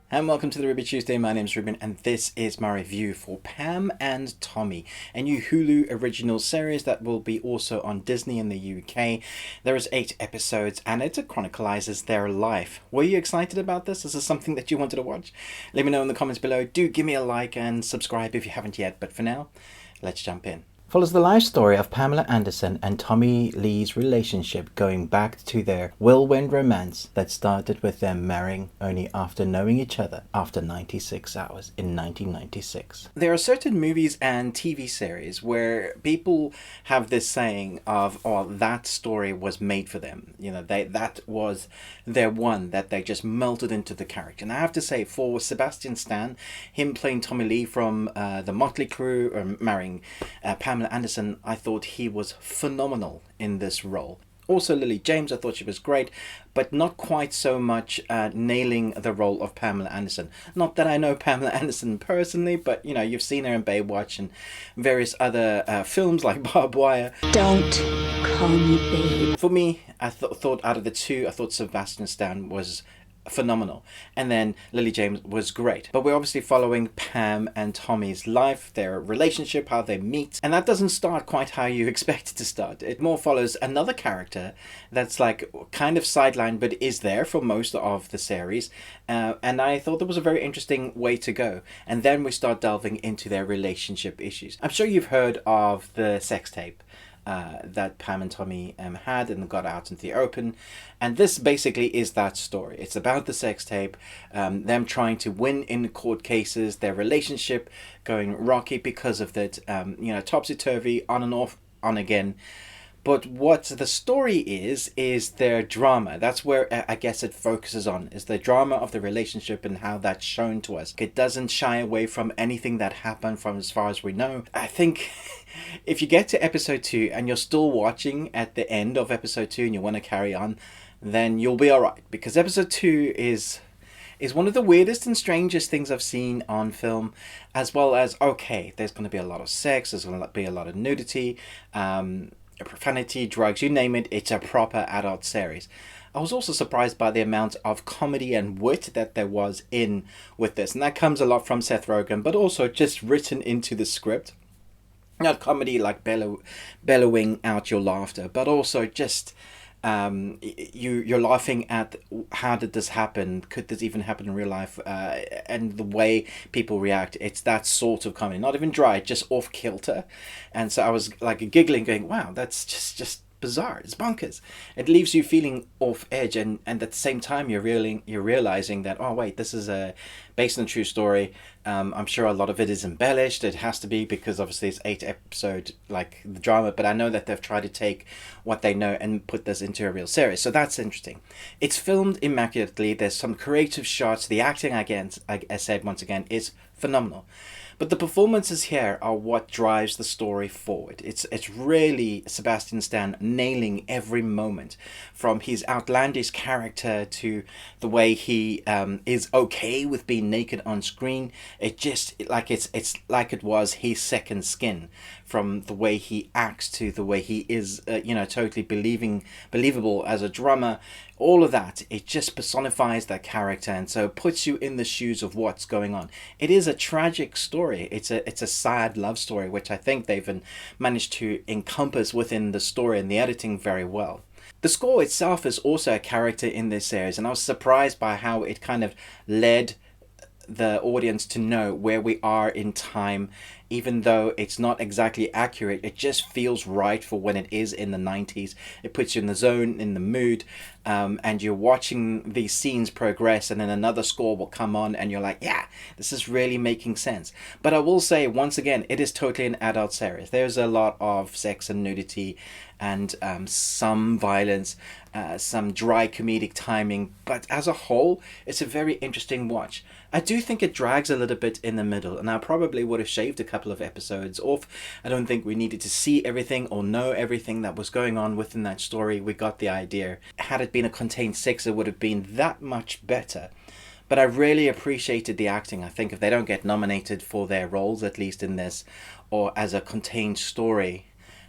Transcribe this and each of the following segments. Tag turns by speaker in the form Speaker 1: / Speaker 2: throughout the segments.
Speaker 1: And welcome to the Ruby Tuesday. My name is Ruben, and this is my review for Pam and Tommy, a new Hulu original series that will be also on Disney in the UK. There is 8 episodes, and it chronicles their life. Were you excited about this? Is this something that you wanted to watch? Let me know in the comments below. Do give me a like and subscribe if you haven't yet. But for now, let's jump in. Follows the life story of Pamela Anderson and Tommy Lee's relationship going back to their whirlwind romance that started with them marrying only after knowing each other after 96 hours in 1996. There are certain movies and TV series where people have this saying of, oh, that story was made for them. You know, that was their one, that they just melted into the character. And I have to say, for Sebastian Stan, him playing Tommy Lee from the Motley Crue, or marrying Pamela Anderson, I thought he was phenomenal in this role. Also Lily James, I thought she was great, but not quite so much nailing the role of Pamela Anderson. Not that I know Pamela Anderson personally, but you know, you've seen her in Baywatch and various other films like Barbed Wire.
Speaker 2: Don't call me babe.
Speaker 1: For me, I thought out of the two, I thought Sebastian Stan was phenomenal, and then Lily James was great. But we're obviously following Pam and Tommy's life, their relationship, how they meet, and that doesn't start quite how you expect it to start. It more follows another character that's like kind of sidelined but is there for most of the series, and I thought that was a very interesting way to go. And then we start delving into their relationship issues. I'm sure you've heard of the sex tape that Pam and Tommy had and got out into the open, and this basically is that story. It's about the sex tape, them trying to win in court cases, their relationship going rocky because of that, topsy-turvy, on and off, on again. But what the story is their drama. That's where I guess it focuses on, is the drama of the relationship and how that's shown to us. It doesn't shy away from anything that happened from as far as we know. I think if you get to episode 2 and you're still watching at the end of episode 2 and you want to carry on, then you'll be alright. Because episode 2 is one of the weirdest and strangest things I've seen on film, as well as, okay, there's going to be a lot of sex, there's going to be a lot of nudity, profanity, drugs, you name it. It's a proper adult series. I was also surprised by the amount of comedy and wit that there was in with this, and that comes a lot from Seth Rogen, but also just written into the script. Not comedy like bellowing out your laughter, but also just you're laughing at, how did this happen? Could this even happen in real life? And the way people react, it's that sort of comedy, not even dry, just off kilter. And so I was like giggling, going, "Wow, that's just bizarre. It's bonkers." It leaves you feeling off edge, and at the same time you're realizing that, oh wait, this is based on a true story. I'm sure a lot of it is embellished. It has to be, because obviously it's 8 episode, like the drama, but I know that they've tried to take what they know and put this into a real series, so that's interesting. It's filmed immaculately. There's some creative shots. The acting, again, I said once again, is phenomenal. But the performances here are what drives the story forward. It's really Sebastian Stan nailing every moment, from his outlandish character to the way he is okay with being naked on screen. It just it's like it was his second skin, from the way he acts to the way he is, totally believable as a drummer. All of that, it just personifies that character, and so puts you in the shoes of what's going on. It is a tragic story. It's a sad love story, which I think they've managed to encompass within the story and the editing very well. The score itself is also a character in this series, and I was surprised by how it kind of led the audience to know where we are in time. Even though it's not exactly accurate, it just feels right for when it is in the 90s. It puts you in the zone, in the mood, and you're watching these scenes progress, and then another score will come on and you're like, yeah, this is really making sense. But I will say, once again, it is totally an adult series. There's a lot of sex and nudity, and some violence, some dry comedic timing, but as a whole, it's a very interesting watch. I do think it drags a little bit in the middle, and I probably would have shaved a couple of episodes off. I don't think we needed to see everything or know everything that was going on within that story. We got the idea. Had it been a contained 6, it would have been that much better. But I really appreciated the acting. I think if they don't get nominated for their roles, at least in this, or as a contained story,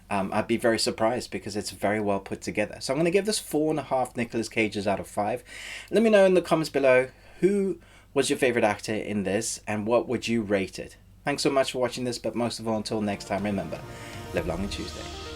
Speaker 1: I'd be very surprised, because it's very well put together. So I'm going to give this 4.5 Nicolas Cages out of 5. Let me know in the comments below who was your favourite actor in this, and what would you rate it? Thanks so much for watching this, but most of all, until next time, remember, live long and Tuesday.